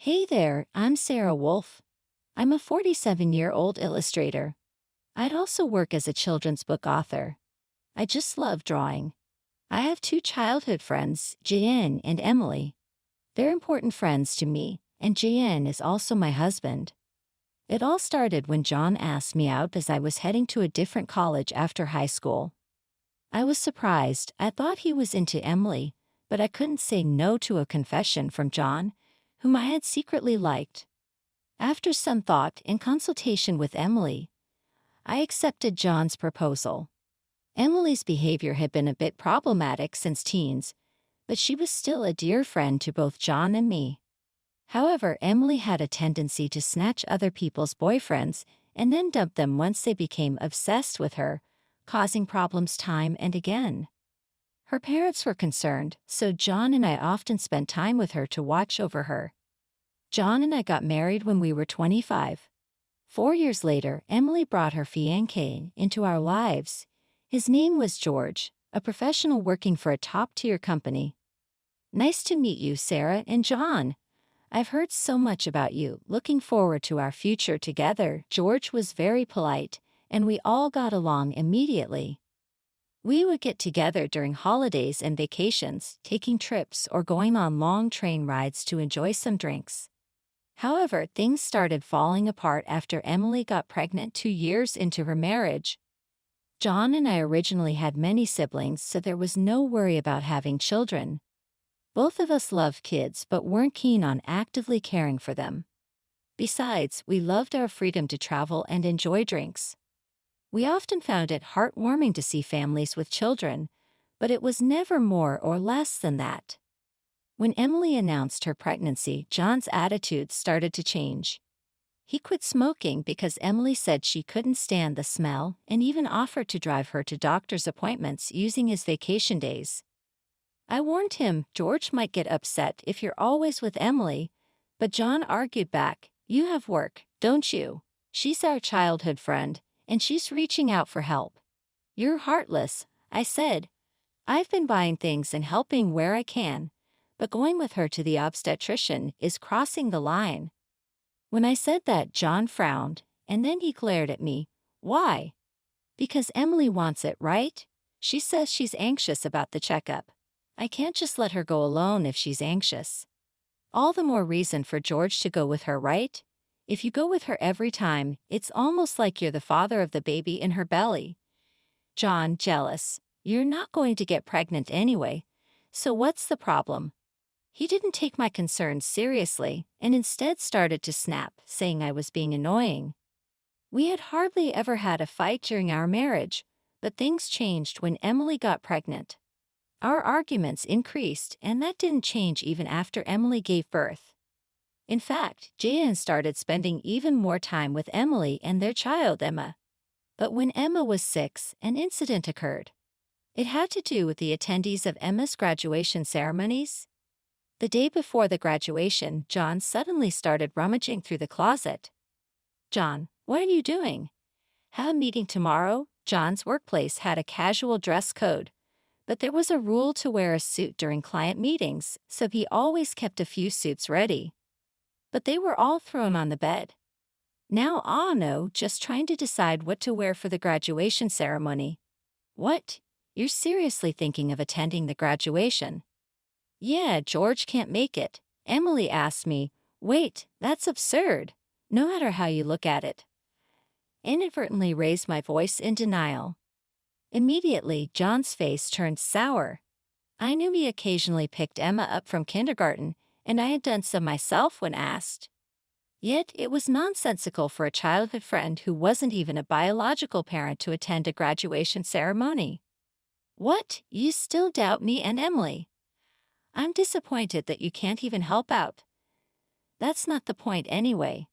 Hey there, I'm Sarah Wolf. I'm a 47-year-old illustrator. I'd also work as a children's book author. I just love drawing. I have two childhood friends, Jan and Emily. They're important friends to me, and Jan is also my husband. It all started when John asked me out as I was heading to a different college after high school. I was surprised. I thought he was into Emily, but I couldn't say no to a confession from John, whom I had secretly liked. After some thought and consultation with Emily, I accepted John's proposal. Emily's behavior had been a bit problematic since teens, but she was still a dear friend to both John and me. However, Emily had a tendency to snatch other people's boyfriends and then dump them once they became obsessed with her, causing problems time and again. Her parents were concerned, so John and I often spent time with her to watch over her. John and I got married when we were 25. 4 years later, Emily brought her fiancé into our lives. His name was George, a professional working for a top-tier company. Nice to meet you, Sarah and John. I've heard so much about you, looking forward to our future together. George was very polite, and we all got along immediately. We would get together during holidays and vacations, taking trips or going on long train rides to enjoy some drinks. However, things started falling apart after Emily got pregnant 2 years into her marriage. John and I originally had many siblings, so there was no worry about having children. Both of us loved kids but weren't keen on actively caring for them. Besides, we loved our freedom to travel and enjoy drinks. We often found it heartwarming to see families with children, but it was never more or less than that. When Emily announced her pregnancy, John's attitude started to change. He quit smoking because Emily said she couldn't stand the smell and even offered to drive her to doctor's appointments using his vacation days. I warned him George might get upset if you're always with Emily, but John argued back, "You have work, don't you? She's our childhood friend, and she's reaching out for help." "You're heartless," I said. "I've been buying things and helping where I can, but going with her to the obstetrician is crossing the line." When I said that, John frowned, and then he glared at me. "Why?" "Because Emily wants it, right? She says she's anxious about the checkup. I can't just let her go alone if she's anxious." All the more reason for George to go with her, right? If you go with her every time, it's almost like you're the father of the baby in her belly. John, jealous. "You're not going to get pregnant anyway, so what's the problem?" He didn't take my concerns seriously and instead started to snap, saying I was being annoying. We had hardly ever had a fight during our marriage, but things changed when Emily got pregnant. Our arguments increased, and that didn't change even after Emily gave birth. In fact, Jan started spending even more time with Emily and their child, Emma. But when Emma was 6, an incident occurred. It had to do with the attendees of Emma's graduation ceremonies. The day before the graduation, John suddenly started rummaging through the closet. "John, what are you doing?" "Have a meeting tomorrow." John's workplace had a casual dress code, but there was a rule to wear a suit during client meetings, so he always kept a few suits ready. But they were all thrown on the bed. "Now, no, just trying to decide what to wear for the graduation ceremony." "What? You're seriously thinking of attending the graduation?" "Yeah, George can't make it." Emily asked me. "Wait, that's absurd." No matter how you look at it. Inadvertently raised my voice in denial. Immediately, John's face turned sour. I knew he occasionally picked Emma up from kindergarten, and I had done so myself when asked. Yet it was nonsensical for a childhood friend who wasn't even a biological parent to attend a graduation ceremony. "What, you still doubt me and Emily?" "I'm disappointed that you can't even help out." "That's not the point anyway.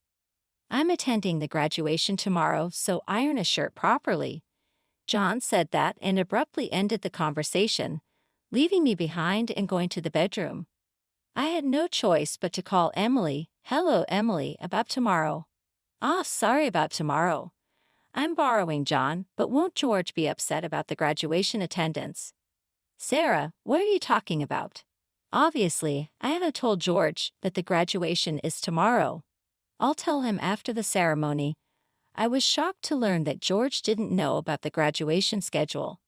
I'm attending the graduation tomorrow, so iron a shirt properly." John said that and abruptly ended the conversation, leaving me behind and going to the bedroom. I had no choice but to call Emily. "Hello, Emily, about tomorrow." Sorry about tomorrow. I'm borrowing John, but won't George be upset about the graduation attendance?" "Sarah, what are you talking about?" Obviously, I haven't told George that the graduation is tomorrow. I'll tell him after the ceremony. I was shocked to learn that George didn't know about the graduation schedule.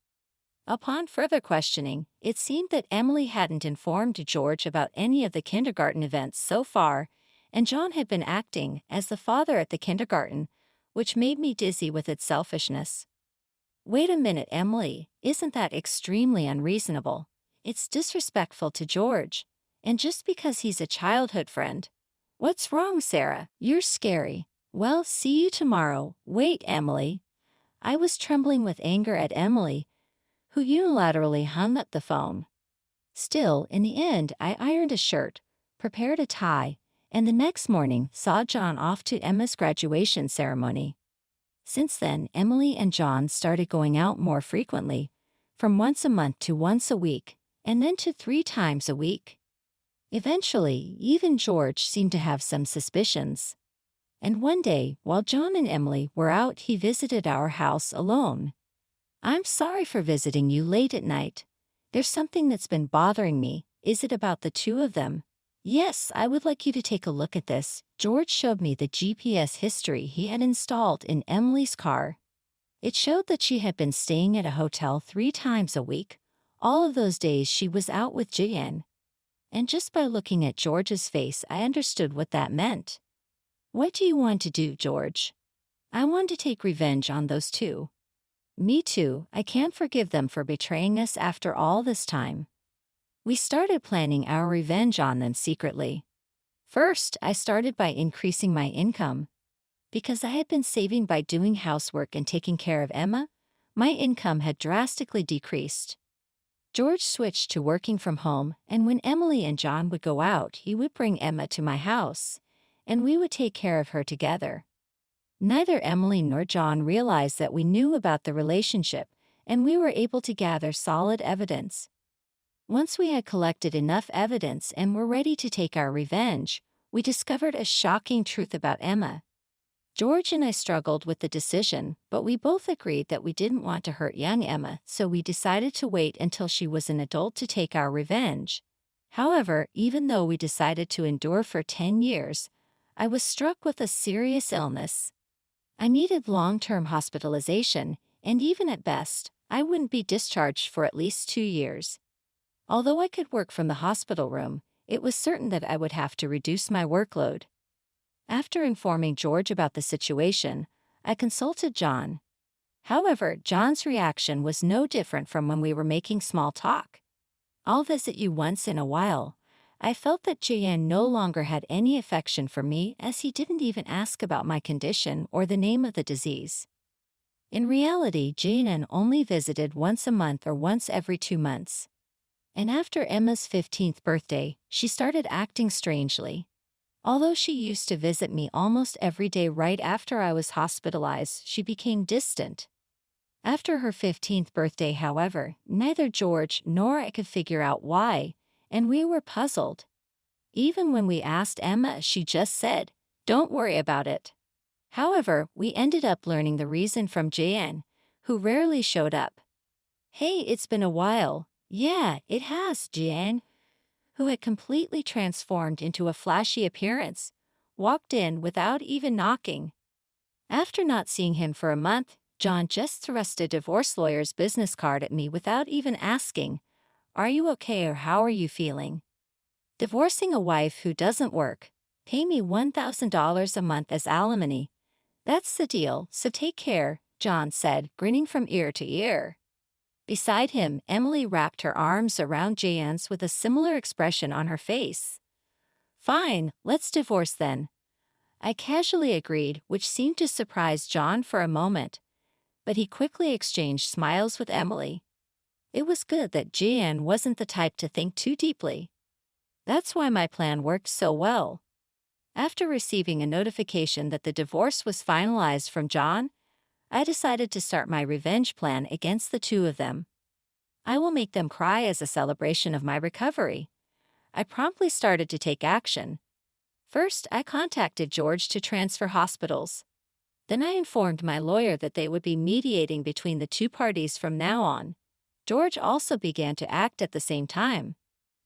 Upon further questioning, it seemed that Emily hadn't informed George about any of the kindergarten events so far, and John had been acting as the father at the kindergarten, which made me dizzy with its selfishness. Wait a minute, Emily, isn't that extremely unreasonable? It's disrespectful to George, and just because he's a childhood friend. What's wrong, Sarah? You're scary. Well, see you tomorrow. Wait, Emily. I was trembling with anger at Emily, who unilaterally hung up the phone. Still, in the end, I ironed a shirt, prepared a tie, and the next morning saw John off to Emma's graduation ceremony. Since then, Emily and John started going out more frequently, from once a month to once a week, and then to 3 times a week. Eventually, even George seemed to have some suspicions. And one day, while John and Emily were out, he visited our house alone. I'm sorry for visiting you late at night. There's something that's been bothering me. Is it about the two of them? Yes, I would like you to take a look at this. George showed me the GPS history he had installed in Emily's car. It showed that she had been staying at a hotel 3 times a week. All of those days she was out with Jan. And just by looking at George's face, I understood what that meant. What do you want to do, George? I want to take revenge on those two. Me too. I can't forgive them for betraying us after all this time. We started planning our revenge on them secretly. First, I started by increasing my income. Because I had been saving by doing housework and taking care of Emma, my income had drastically decreased. George switched to working from home, and when Emily and John would go out, he would bring Emma to my house, and we would take care of her together. Neither Emily nor John realized that we knew about the relationship, and we were able to gather solid evidence. Once we had collected enough evidence and were ready to take our revenge, we discovered a shocking truth about Emma. George and I struggled with the decision, but we both agreed that we didn't want to hurt young Emma, so we decided to wait until she was an adult to take our revenge. However, even though we decided to endure for 10 years, I was struck with a serious illness. I needed long-term hospitalization, and even at best, I wouldn't be discharged for at least 2 years. Although I could work from the hospital room, it was certain that I would have to reduce my workload. After informing George about the situation, I consulted John. However, John's reaction was no different from when we were making small talk. I'll visit you once in a while. I felt that Jan no longer had any affection for me, as he didn't even ask about my condition or the name of the disease. In reality, Jan only visited once a month or once every 2 months. And after Emma's 15th birthday, she started acting strangely. Although she used to visit me almost every day right after I was hospitalized, she became distant. After her 15th birthday, however, neither George nor I could figure out why, and we were puzzled. Even when we asked Emma, she just said, "Don't worry about it." However, we ended up learning the reason from Jan, who rarely showed up. "Hey, it's been a while." "Yeah, it has, Jan," who had completely transformed into a flashy appearance, walked in without even knocking. After not seeing him for a month, John just thrust a divorce lawyer's business card at me without even asking, "Are you okay or how are you feeling?" Divorcing a wife who doesn't work. Pay me $1,000 a month as alimony. That's the deal, so take care, John said, grinning from ear to ear. Beside him, Emily wrapped her arms around Jan's with a similar expression on her face. "Fine, let's divorce then." I casually agreed, which seemed to surprise John for a moment, but he quickly exchanged smiles with Emily. It was good that Jan wasn't the type to think too deeply. That's why my plan worked so well. After receiving a notification that the divorce was finalized from John, I decided to start my revenge plan against the two of them. I will make them cry as a celebration of my recovery. I promptly started to take action. First, I contacted George to transfer hospitals. Then I informed my lawyer that they would be mediating between the two parties from now on. George also began to act at the same time.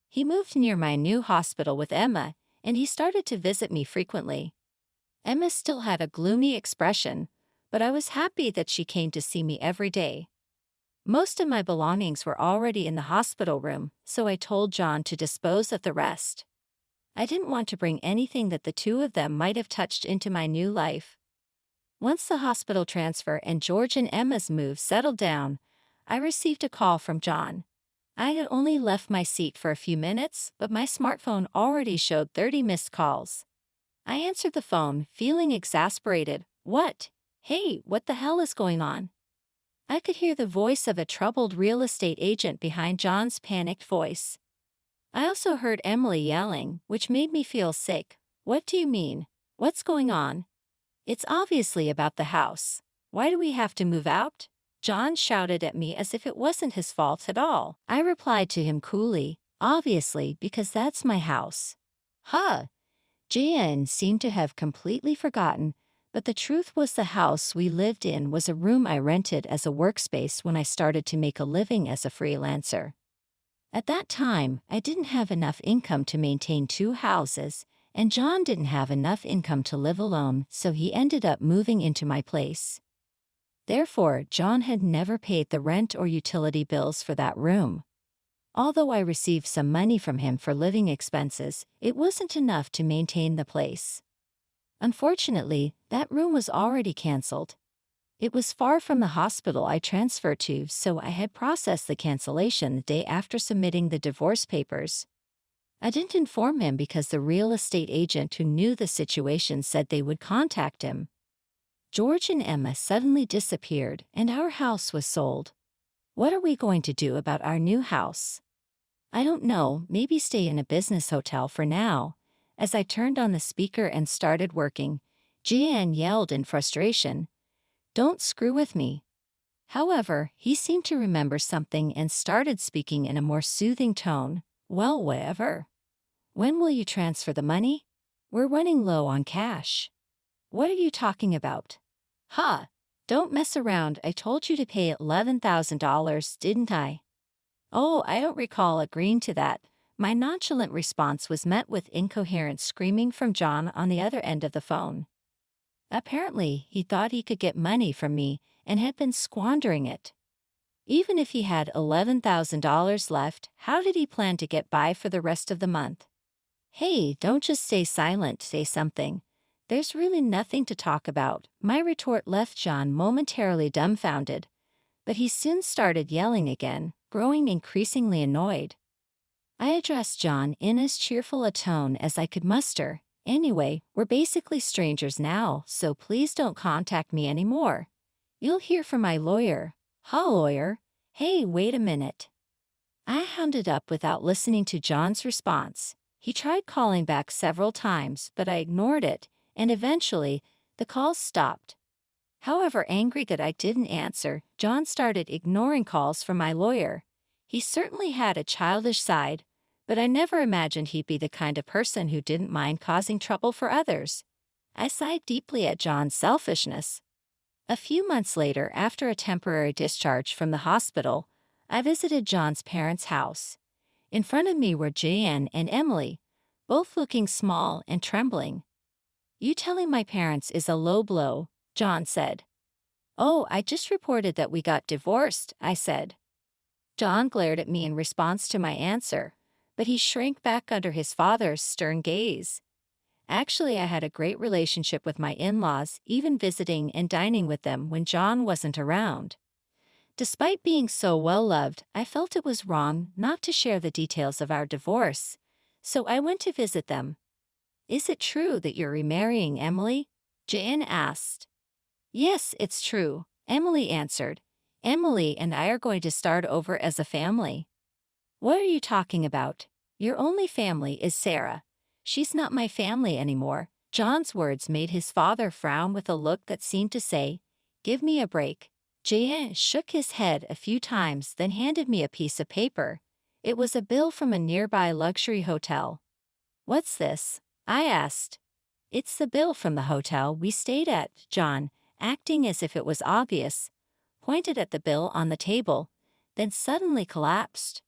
He moved near my new hospital with Emma, and he started to visit me frequently. Emma still had a gloomy expression, but I was happy that she came to see me every day. Most of my belongings were already in the hospital room, so I told John to dispose of the rest. I didn't want to bring anything that the two of them might have touched into my new life. Once the hospital transfer and George and Emma's move settled down, I received a call from John. I had only left my seat for a few minutes, but my smartphone already showed 30 missed calls. I answered the phone, feeling exasperated. What? Hey, what the hell is going on? I could hear the voice of a troubled real estate agent behind John's panicked voice. I also heard Emily yelling, which made me feel sick. What do you mean? What's going on? It's obviously about the house. Why do we have to move out? John shouted at me as if it wasn't his fault at all. I replied to him coolly, obviously, because that's my house. Huh. Jan seemed to have completely forgotten, but the truth was the house we lived in was a room I rented as a workspace when I started to make a living as a freelancer. At that time, I didn't have enough income to maintain two houses, and John didn't have enough income to live alone, so he ended up moving into my place. Therefore, John had never paid the rent or utility bills for that room. Although I received some money from him for living expenses, it wasn't enough to maintain the place. Unfortunately, that room was already canceled. It was far from the hospital I transferred to, so I had processed the cancellation the day after submitting the divorce papers. I didn't inform him because the real estate agent who knew the situation said they would contact him. George and Emma suddenly disappeared, and our house was sold. What are we going to do about our new house? I don't know, maybe stay in a business hotel for now. As I turned on the speaker and started working, Jan yelled in frustration, "Don't screw with me." However, he seemed to remember something and started speaking in a more soothing tone. Well, whatever. When will you transfer the money? We're running low on cash. What are you talking about? Huh, don't mess around. I told you to pay $11,000, didn't I? Oh, I don't recall agreeing to that. My nonchalant response was met with incoherent screaming from John on the other end of the phone. Apparently, he thought he could get money from me and had been squandering it. Even if he had $11,000 left, how did he plan to get by for the rest of the month? Hey, don't just stay silent, say something. There's really nothing to talk about. My retort left John momentarily dumbfounded, but he soon started yelling again, growing increasingly annoyed. I addressed John in as cheerful a tone as I could muster. Anyway, we're basically strangers now, so please don't contact me anymore. You'll hear from my lawyer. Huh, lawyer? Hey, wait a minute. I hounded up without listening to John's response. He tried calling back several times, but I ignored it, and eventually, the calls stopped. However, angry that I didn't answer, John started ignoring calls from my lawyer. He certainly had a childish side, but I never imagined he'd be the kind of person who didn't mind causing trouble for others. I sighed deeply at John's selfishness. A few months later, after a temporary discharge from the hospital, I visited John's parents' house. In front of me were Jan and Emily, both looking small and trembling. You telling my parents is a low blow, John said. Oh, I just reported that we got divorced, I said. John glared at me in response to my answer, but he shrank back under his father's stern gaze. Actually, I had a great relationship with my in-laws, even visiting and dining with them when John wasn't around. Despite being so well-loved, I felt it was wrong not to share the details of our divorce, so I went to visit them. Is it true that you're remarrying Emily? Jan asked. Yes, it's true, Emily answered. Emily and I are going to start over as a family. What are you talking about? Your only family is Sarah. She's not my family anymore. John's words made his father frown with a look that seemed to say, give me a break. Jan shook his head a few times, then handed me a piece of paper. It was a bill from a nearby luxury hotel. What's this? I asked. It's the bill from the hotel we stayed at, John, acting as if it was obvious, pointed at the bill on the table, then suddenly collapsed.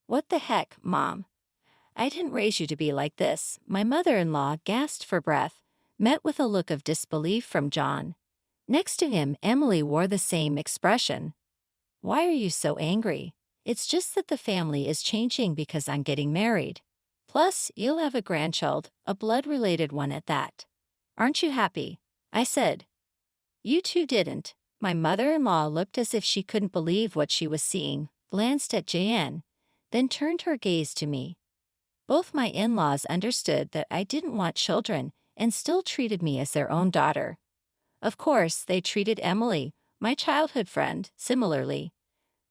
What the heck, Mom? I didn't raise you to be like this. My mother-in-law gasped for breath, met with a look of disbelief from John. Next to him, Emily wore the same expression. Why are you so angry? It's just that the family is changing because I'm getting married. Plus, you'll have a grandchild, a blood-related one at that. Aren't you happy? I said. You two didn't. My mother-in-law looked as if she couldn't believe what she was seeing, glanced at Jan, then turned her gaze to me. Both my in-laws understood that I didn't want children and still treated me as their own daughter. Of course, they treated Emily, my childhood friend, similarly.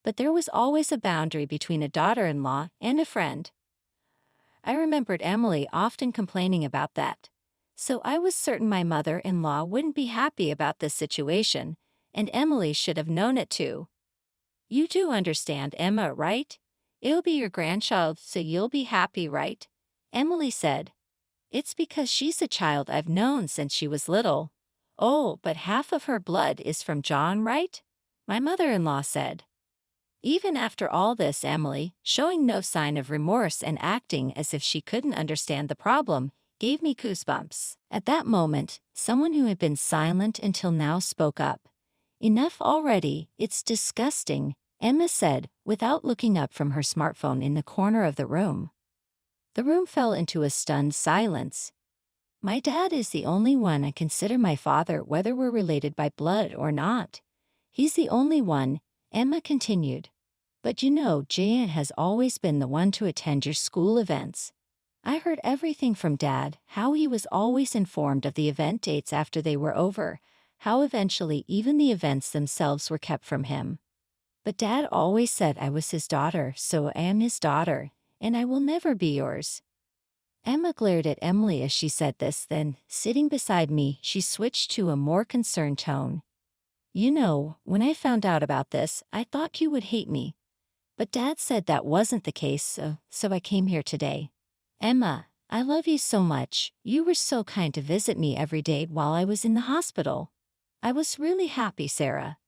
But there was always a boundary between a daughter-in-law and a friend. I remembered Emily often complaining about that. So I was certain my mother-in-law wouldn't be happy about this situation, and Emily should have known it too. You do understand Emma, right? It'll be your grandchild, so you'll be happy, right? Emily said. It's because she's a child I've known since she was little. Oh, but half of her blood is from John, right? My mother-in-law said. Even after all this, Emily, showing no sign of remorse and acting as if she couldn't understand the problem, gave me goosebumps. At that moment, someone who had been silent until now spoke up. Enough already, it's disgusting, Emma said, without looking up from her smartphone in the corner of the room. The room fell into a stunned silence. My dad is the only one I consider my father, whether we're related by blood or not. He's the only one, Emma continued. But you know, Jan has always been the one to attend your school events. I heard everything from Dad, how he was always informed of the event dates after they were over, how eventually even the events themselves were kept from him. But Dad always said I was his daughter, so I am his daughter, and I will never be yours. Emma glared at Emily as she said this, then, sitting beside me, she switched to a more concerned tone. You know, when I found out about this, I thought you would hate me. But Dad said that wasn't the case, so I came here today. Emma, I love you so much. You were so kind to visit me every day while I was in the hospital. I was really happy, Sarah.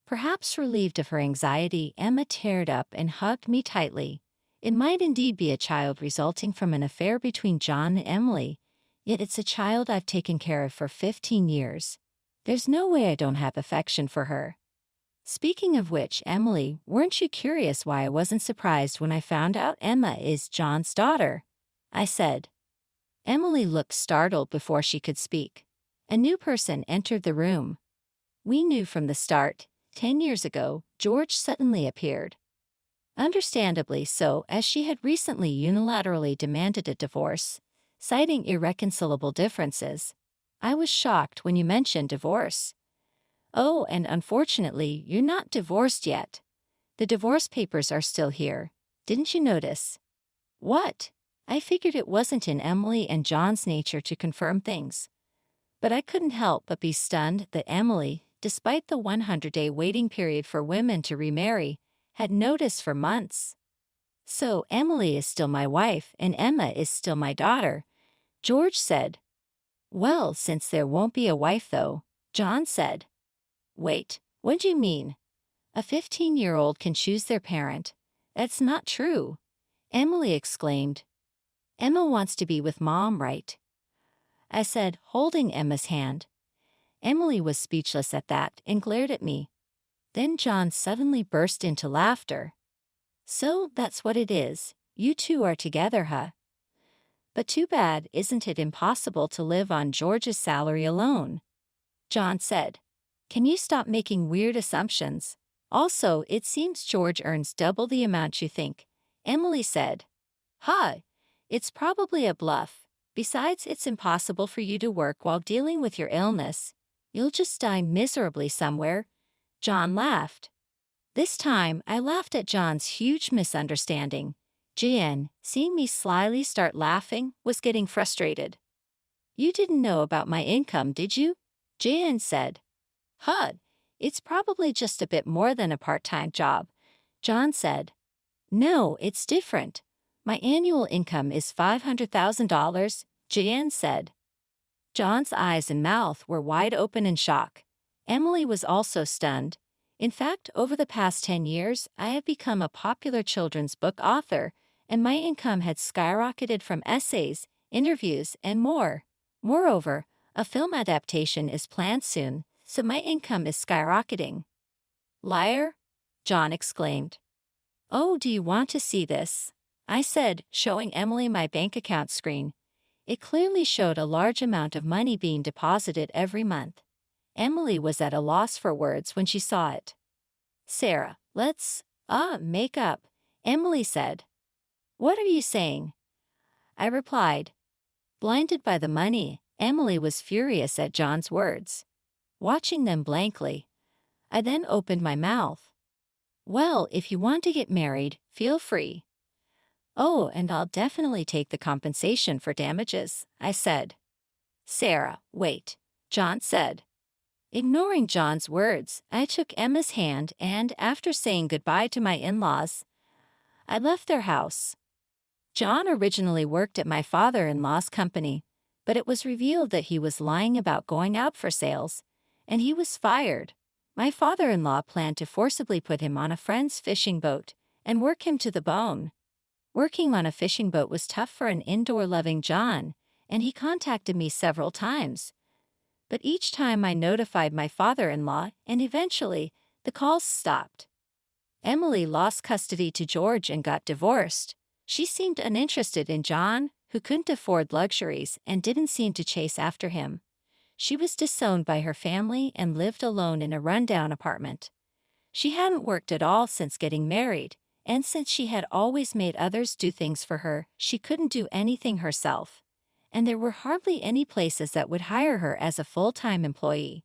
Perhaps relieved of her anxiety, Emma teared up and hugged me tightly. It might indeed be a child resulting from an affair between John and Emily, yet it's a child I've taken care of for 15 years. There's no way I don't have affection for her. Speaking of which, Emily, weren't you curious why I wasn't surprised when I found out Emma is John's daughter? I said. Emily looked startled before she could speak. A new person entered the room. We knew from the start, 10 years ago, George suddenly appeared. Understandably so, as she had recently unilaterally demanded a divorce, citing irreconcilable differences. I was shocked when you mentioned divorce. Oh, and unfortunately, you're not divorced yet. The divorce papers are still here. Didn't you notice? What? I figured it wasn't in Emily and John's nature to confirm things. But I couldn't help but be stunned that Emily, despite the 100-day waiting period for women to remarry, had noticed for months. So Emily is still my wife and Emma is still my daughter, George said. Well, since there won't be a wife though, John said. Wait, what do you mean? A 15-year-old can choose their parent. That's not true, Emily exclaimed. Emma wants to be with Mom, right? I said, holding Emma's hand. Emily was speechless at that and glared at me. Then John suddenly burst into laughter. So that's what it is. You two are together, huh? But too bad, isn't it impossible to live on George's salary alone? John said. Can you stop making weird assumptions? Also, it seems George earns double the amount you think, Emily said. Huh, it's probably a bluff. Besides, it's impossible for you to work while dealing with your illness. You'll just die miserably somewhere. John laughed. This time, I laughed at John's huge misunderstanding. Jan, seeing me slyly start laughing, was getting frustrated. You didn't know about my income, did you? Jan said. Huh, it's probably just a bit more than a part-time job, John said. No, it's different. My annual income is $500,000, Jan said. John's eyes and mouth were wide open in shock. Emily was also stunned. In fact, over the past 10 years, I have become a popular children's book author, and my income had skyrocketed from essays, interviews, and more. Moreover, a film adaptation is planned soon, so my income is skyrocketing. Liar? John exclaimed. Oh, do you want to see this? I said, showing Emily my bank account screen. It clearly showed a large amount of money being deposited every month. Emily was at a loss for words when she saw it. Sarah, let's, make up, Emily said. What are you saying? I replied. Blinded by the money, Emily was furious at John's words. Watching them blankly, I then opened my mouth. Well, if you want to get married, feel free. Oh, and I'll definitely take the compensation for damages, I said. Sarah, wait, John said. Ignoring John's words, I took Emma's hand and, after saying goodbye to my in-laws, I left their house. John originally worked at my father-in-law's company, but it was revealed that he was lying about going out for sales, and he was fired. My father-in-law planned to forcibly put him on a friend's fishing boat and work him to the bone. Working on a fishing boat was tough for an indoor-loving John, and he contacted me several times. But each time I notified my father-in-law, and eventually, the calls stopped. Emily lost custody to George and got divorced. She seemed uninterested in John, who couldn't afford luxuries and didn't seem to chase after him. She was disowned by her family and lived alone in a rundown apartment. She hadn't worked at all since getting married, and since she had always made others do things for her, she couldn't do anything herself. And there were hardly any places that would hire her as a full-time employee.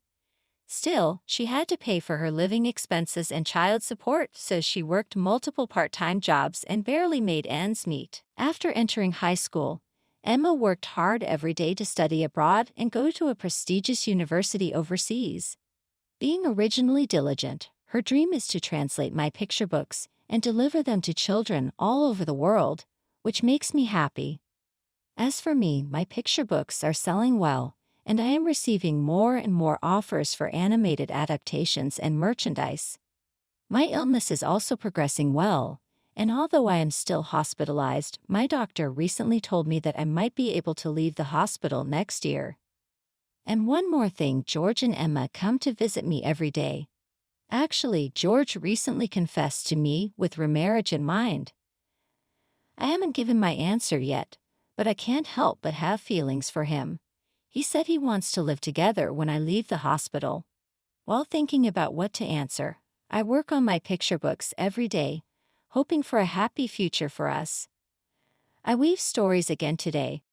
Still, she had to pay for her living expenses and child support, so she worked multiple part-time jobs and barely made ends meet. After entering high school, Emma worked hard every day to study abroad and go to a prestigious university overseas. Being originally diligent, her dream is to translate my picture books and deliver them to children all over the world, which makes me happy. As for me, my picture books are selling well, and I am receiving more and more offers for animated adaptations and merchandise. My illness is also progressing well, and although I am still hospitalized, my doctor recently told me that I might be able to leave the hospital next year. And one more thing, George and Emma come to visit me every day. Actually, George recently confessed to me with remarriage in mind. I haven't given my answer yet, but I can't help but have feelings for him. He said he wants to live together when I leave the hospital. While thinking about what to answer, I work on my picture books every day, hoping for a happy future for us. I weave stories again today,